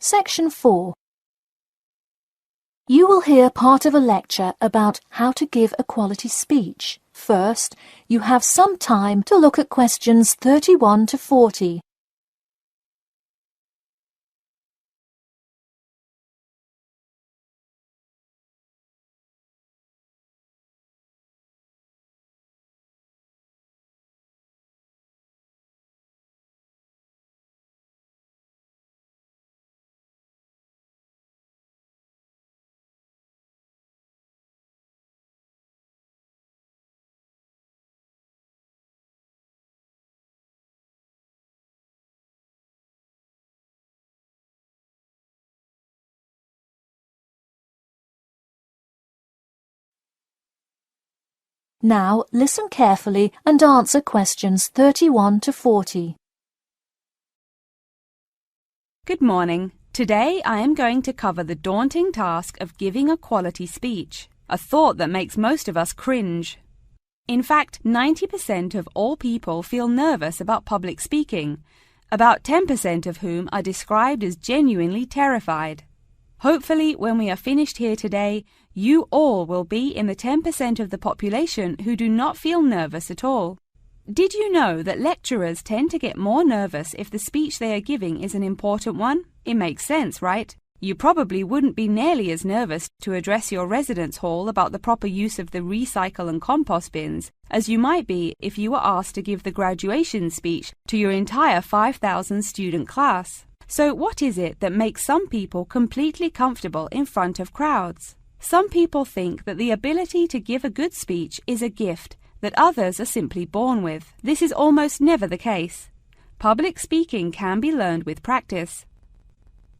Section 4. You will hear part of a lecture about how to give a quality speech. First, you have some time to look at questions 31 to 40. Now listen carefully and answer questions 31 to 40. Good morning. Today I am going to cover the daunting task of giving a quality speech, a thought that makes most of us cringe. In fact, 90% of all people feel nervous about public speaking, about 10% of whom are described as genuinely terrified. Hopefully, when we are finished here today, you all will be in the 10% of the population who do not feel nervous at all. Did you know that lecturers tend to get more nervous if the speech they are giving is an important one? It makes sense, right? You probably wouldn't be nearly as nervous to address your residence hall about the proper use of the recycle and compost bins as you might be if you were asked to give the graduation speech to your entire 5,000 student class. So what is it that makes some people completely comfortable in front of crowds? Some people think that the ability to give a good speech is a gift that others are simply born with. This is almost never the case. Public speaking can be learned with practice.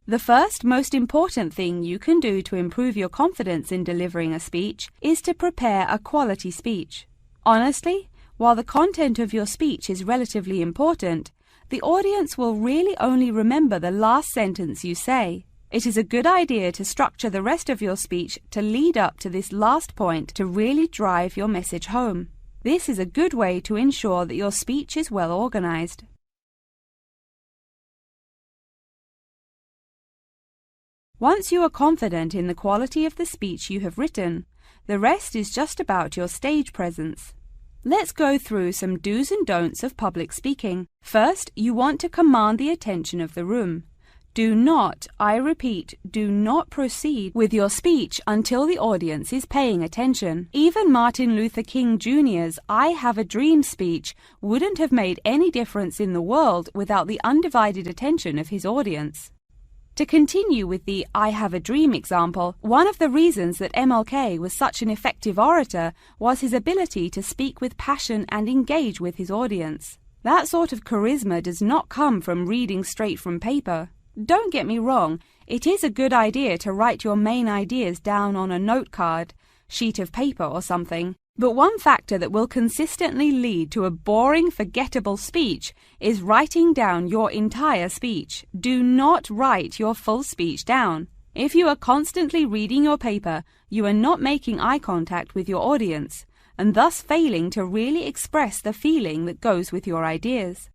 The first most important thing you can do to improve your confidence in delivering a speech is to prepare a quality speech. Honestly, while the content of your speech is relatively important, the audience will really only remember the last sentence you say. It is a good idea to structure the rest of your speech to lead up to this last point to really drive your message home. This is a good way to ensure that your speech is well organized. Once you are confident in the quality of the speech you have written, the rest is just about your stage presence. Let's go through some do's and don'ts of public speaking. First, you want to command the attention of the room. Do not, I repeat, do not proceed with your speech until the audience is paying attention. Even Martin Luther King Jr.'s I Have a Dream speech wouldn't have made any difference in the world without the undivided attention of his audience. To continue with the I Have a Dream example, one of the reasons that MLK was such an effective orator was his ability to speak with passion and engage with his audience. That sort of charisma does not come from reading straight from paper. Don't get me wrong, it is a good idea to write your main ideas down on a note card, sheet of paper or something. But one factor that will consistently lead to a boring, forgettable speech is writing down your entire speech. Do not write your full speech down. If you are constantly reading your paper, you are not making eye contact with your audience, and thus failing to really express the feeling that goes with your ideas.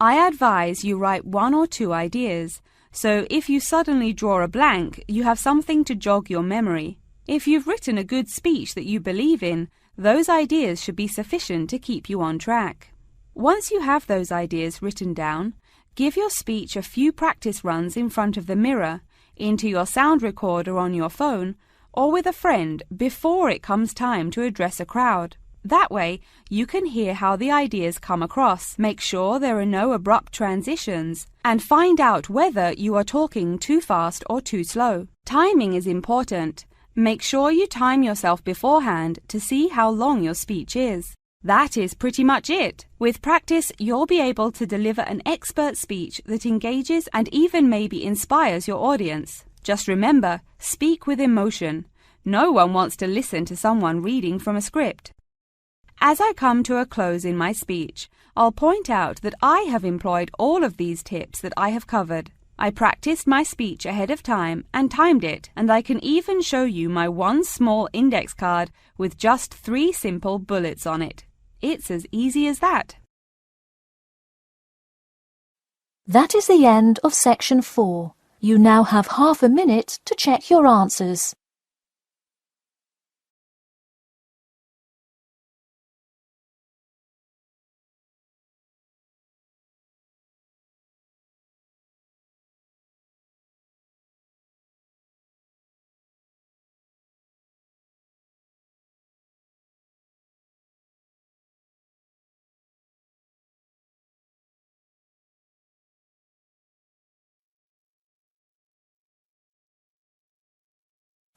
I advise you write 1 or 2 ideas, so if you suddenly draw a blank, you have something to jog your memory. If you've written a good speech that you believe in, those ideas should be sufficient to keep you on track. Once you have those ideas written down, give your speech a few practice runs in front of the mirror, into your sound recorder on your phone, or with a friend before it comes time to address a crowd. That way, you can hear how the ideas come across, make sure there are no abrupt transitions, and find out whether you are talking too fast or too slow. Timing is important. Make sure you time yourself beforehand to see how long your speech is. That is pretty much it. With practice, you'll be able to deliver an expert speech that engages and even maybe inspires your audience. Just remember, speak with emotion. No one wants to listen to someone reading from a script. As I come to a close in my speech, I'll point out that I have employed all of these tips that I have covered. I practiced my speech ahead of time and timed it, and I can even show you my one small index card with just 3 simple bullets on it. It's as easy as that. That is the end of Section 4. You now have half a minute to check your answers.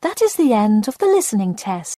That is the end of the listening test.